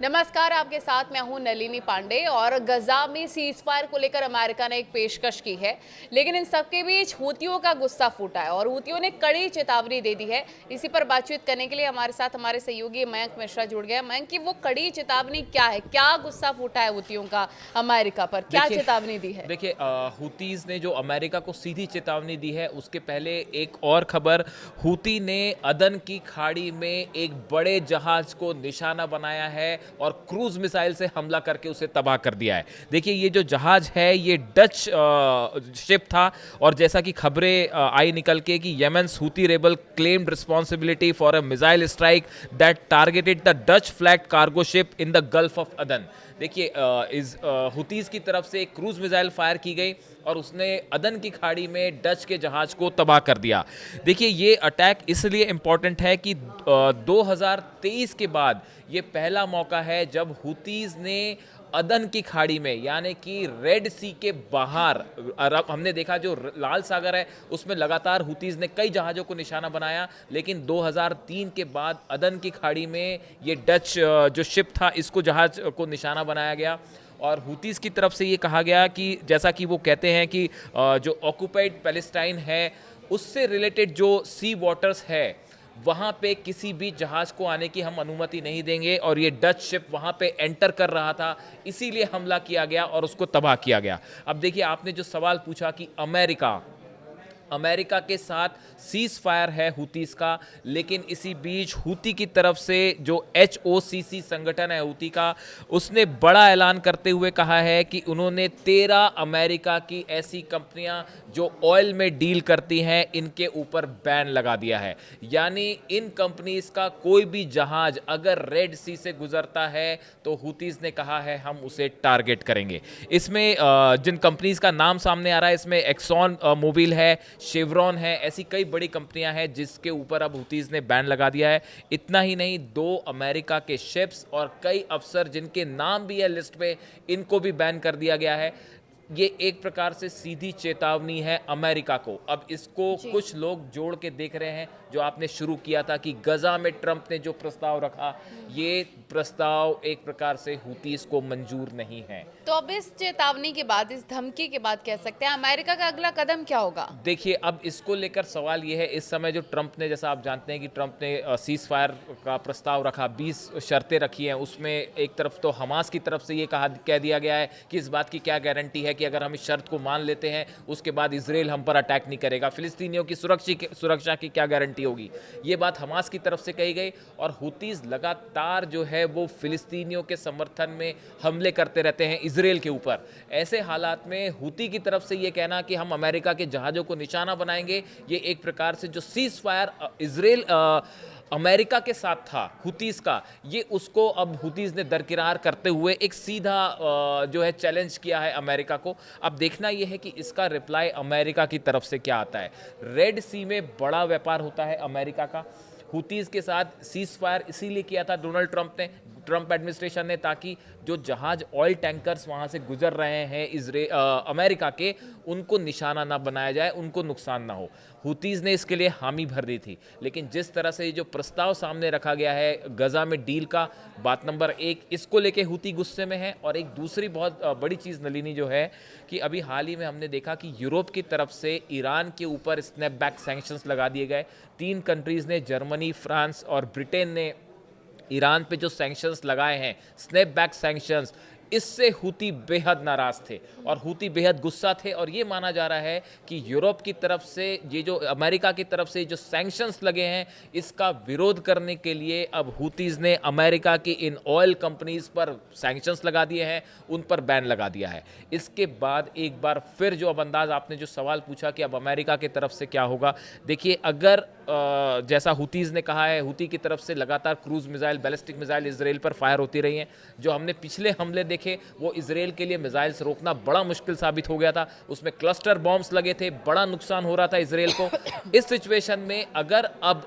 नमस्कार, आपके साथ मैं हूं नलिनी पांडे। और गजा में सीज फायर को लेकर अमेरिका ने एक पेशकश की है, लेकिन इन सबके बीच हूतियों का गुस्सा फूटा है और हूतियों ने कड़ी चेतावनी दे दी है। इसी पर बातचीत करने के लिए हमारे साथ हमारे सहयोगी मयंक मिश्रा जुड़ गया। मयंक, की वो कड़ी चेतावनी क्या है? क्या गुस्सा फूटा है हूतियों का अमेरिका पर? क्या चेतावनी दी है? देखिए, हूतीज़ ने जो अमेरिका को सीधी चेतावनी दी है, उसके पहले एक और खबर। हूती ने अदन की खाड़ी में एक बड़े जहाज को निशाना बनाया है और क्रूज मिसाइल से हमला करके उसे तबाह कर दिया है। देखिए, ये जो जहाज है ये डच शिप था और जैसा कि खबरें आई निकल के कि येमेन्स Houthi rebel claimed responsibility for a missile strike that targeted the Dutch flag cargo ship in the gulf of अदन। देखिए, इस हुतीज़ की तरफ से एक क्रूज मिसाइल फायर की गई और उसने अदन की खाड़ी में डच के जहाज को तबाह कर दिया। देखिए, ये अटैक इसलिए इम्पॉर्टेंट है कि 2023 के बाद ये पहला मौका है जब हुतीज़ ने अदन की खाड़ी में, यानी कि रेड सी के बाहर, अरब हमने देखा जो लाल सागर है उसमें लगातार हुतीज़ ने कई जहाज़ों को निशाना बनाया, लेकिन 2003 के बाद अदन की खाड़ी में ये डच जो शिप था इसको जहाज़ को निशाना बनाया गया। और हुतीज़ की तरफ से ये कहा गया कि जैसा कि वो कहते हैं कि जो ऑक्यूपाइड पैलेस्टाइन है उससे रिलेटेड जो सी वाटर्स है वहाँ पे किसी भी जहाज़ को आने की हम अनुमति नहीं देंगे, और ये डच शिप वहाँ पे एंटर कर रहा था, इसीलिए हमला किया गया और उसको तबाह किया गया। अब देखिए, आपने जो सवाल पूछा कि अमेरिका के साथ सीज फायर है हुतीज़ का, लेकिन इसी बीच हुती की तरफ से जो HOCC संगठन है हुती का, उसने बड़ा ऐलान करते हुए कहा है कि उन्होंने 13 अमेरिका की ऐसी कंपनियां जो ऑयल में डील करती हैं इनके ऊपर बैन लगा दिया है। यानी इन कंपनीज का कोई भी जहाज अगर रेड सी से गुजरता है तो हुतीज़ ने कहा है हम उसे टारगेट करेंगे। इसमें जिन कंपनीज का नाम सामने आ रहा है, इसमें एक्सॉन मोबिल है, शेवरॉन है, ऐसी कई बड़ी कंपनियां हैं जिसके ऊपर अब हुतीज़ ने बैन लगा दिया है। इतना ही नहीं, 2 अमेरिका के शिप्स और कई अफसर जिनके नाम भी है लिस्ट पे, इनको भी बैन कर दिया गया है। ये एक प्रकार से सीधी चेतावनी है अमेरिका को। अब इसको कुछ लोग जोड़ के देख रहे हैं, जो आपने शुरू किया था कि गजा में ट्रंप ने जो प्रस्ताव रखा, ये प्रस्ताव एक प्रकार से हुतीज़ को मंजूर नहीं है। तो अब इस चेतावनी के बाद, इस धमकी के बाद कह सकते हैं अमेरिका का अगला कदम क्या होगा? देखिए, अब इसको लेकर सवाल ये है, इस समय जो ट्रंप ने, जैसा आप जानते हैं कि ट्रंप ने सीज फायर का प्रस्ताव रखा, 20 शर्तें रखी हैं। उसमें एक तरफ तो हमास की तरफ से ये कह दिया गया है कि इस बात की क्या गारंटी है कि अगर हम इस शर्त को मान लेते हैं उसके बाद इजराइल हम पर अटैक नहीं करेगा, फिलिस्तीनियों की सुरक्षा की क्या गारंटी होगी। ये बात हमास की तरफ से कही गई, और हुतीज़ लगातार जो है वो फिलिस्तीनियों के समर्थन में हमले करते रहते हैं इजराइल के ऊपर। ऐसे हालात में हुती की तरफ से ये कहना कि हम अमेरिका के जहाज़ों को निशाना बनाएंगे, ये एक प्रकार से जो सीज फायर इजराइल अमेरिका के साथ था हुतीज़ का, ये उसको अब हुतीज़ ने दरकिरार करते हुए एक सीधा जो है चैलेंज किया है अमेरिका को। अब देखना यह है कि इसका रिप्लाई अमेरिका की तरफ से क्या आता है। रेड सी में बड़ा व्यापार होता है अमेरिका का, हुतीज़ के साथ सीज फायर इसीलिए किया था ट्रंप एडमिनिस्ट्रेशन ने, ताकि जो जहाज ऑयल टैंकर्स वहाँ से गुजर रहे हैं अमेरिका के, उनको निशाना ना बनाया जाए, उनको नुकसान ना हो। हुतीज़ ने इसके लिए हामी भर दी थी, लेकिन जिस तरह से ये जो प्रस्ताव सामने रखा गया है गजा में डील का, बात नंबर 1, इसको लेके हुती गुस्से में है। और एक दूसरी बहुत बड़ी चीज़ नलिनी जो है कि अभी हाल ही में हमने देखा कि यूरोप की तरफ से ईरान के ऊपर स्नैपबैक सैंक्शंस लगा दिए गए। 3 कंट्रीज़ ने, जर्मनी, फ्रांस और ब्रिटेन ने ईरान पे जो सैंक्शंस लगाए हैं, स्नैपबैक सैंक्शंस, इससे हुती बेहद नाराज थे और हुती बेहद गुस्सा थे। और ये माना जा रहा है कि यूरोप की तरफ से, ये जो अमेरिका की तरफ से जो सैंक्शंस लगे हैं, इसका विरोध करने के लिए अब हुतीज़ ने अमेरिका की इन ऑयल कंपनीज पर सैंक्शंस लगा दिए हैं, उन पर बैन लगा दिया है। इसके बाद एक बार फिर जो अब अंदाज आपने जो सवाल पूछा कि अब अमेरिका की तरफ से क्या होगा, देखिए, अगर जैसा हुतीज़ ने कहा है, हुती की तरफ से लगातार cruise missile, ballistic missile Israel पर फायर होती रही हैं। जो हमने पिछले हमले देखे वो इजराइल के लिए मिसाइल्स रोकना बड़ा मुश्किल साबित हो गया था, उसमें क्लस्टर बॉम्ब्स लगे थे, बड़ा नुकसान हो रहा था इजराइल को। इस सिचुएशन में अगर अब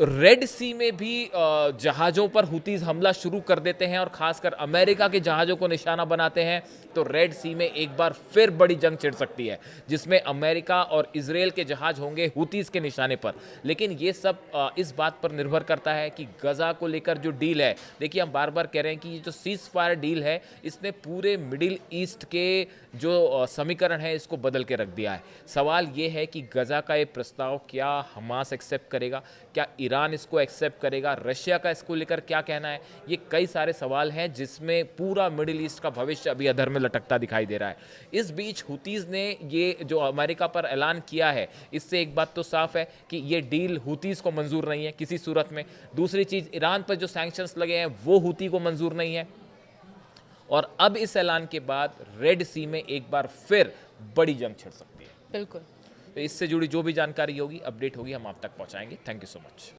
रेड सी में भी जहाज़ों पर हुतीज हमला शुरू कर देते हैं और खासकर अमेरिका के जहाज़ों को निशाना बनाते हैं, तो रेड सी में एक बार फिर बड़ी जंग छिड़ सकती है, जिसमें अमेरिका और इजराइल के जहाज़ होंगे हुतीज के निशाने पर। लेकिन ये सब इस बात पर निर्भर करता है कि गजा को लेकर जो डील है, देखिए हम बार बार कह रहे हैं कि ये जो सीज फायर डील है, इसने पूरे मिडिल ईस्ट के जो समीकरण है इसको बदल के रख दिया है। सवाल ये है कि गजा का ये प्रस्ताव क्या हमास एक्सेप्ट करेगा, क्या ईरान इसको एक्सेप्ट करेगा, रशिया का इसको लेकर क्या कहना है, ये कई सारे सवाल हैं जिसमें पूरा मिडिल ईस्ट का भविष्य अभी अधर में लटकता दिखाई दे रहा है। इस बीच हुतीज ने ये जो अमेरिका पर ऐलान किया है, इससे एक बात तो साफ है कि ये डील हुतीज को मंजूर नहीं है किसी सूरत में। दूसरी चीज़, ईरान पर जो सैंक्शंस लगे हैं वो हुती को मंजूर नहीं है। और अब इस ऐलान के बाद रेड सी में एक बार फिर बड़ी जंग छिड़ सकती है। बिल्कुल। तो इससे जुड़ी जो भी जानकारी होगी, अपडेट होगी, हम आप तक पहुंचाएंगे। Thank you so much.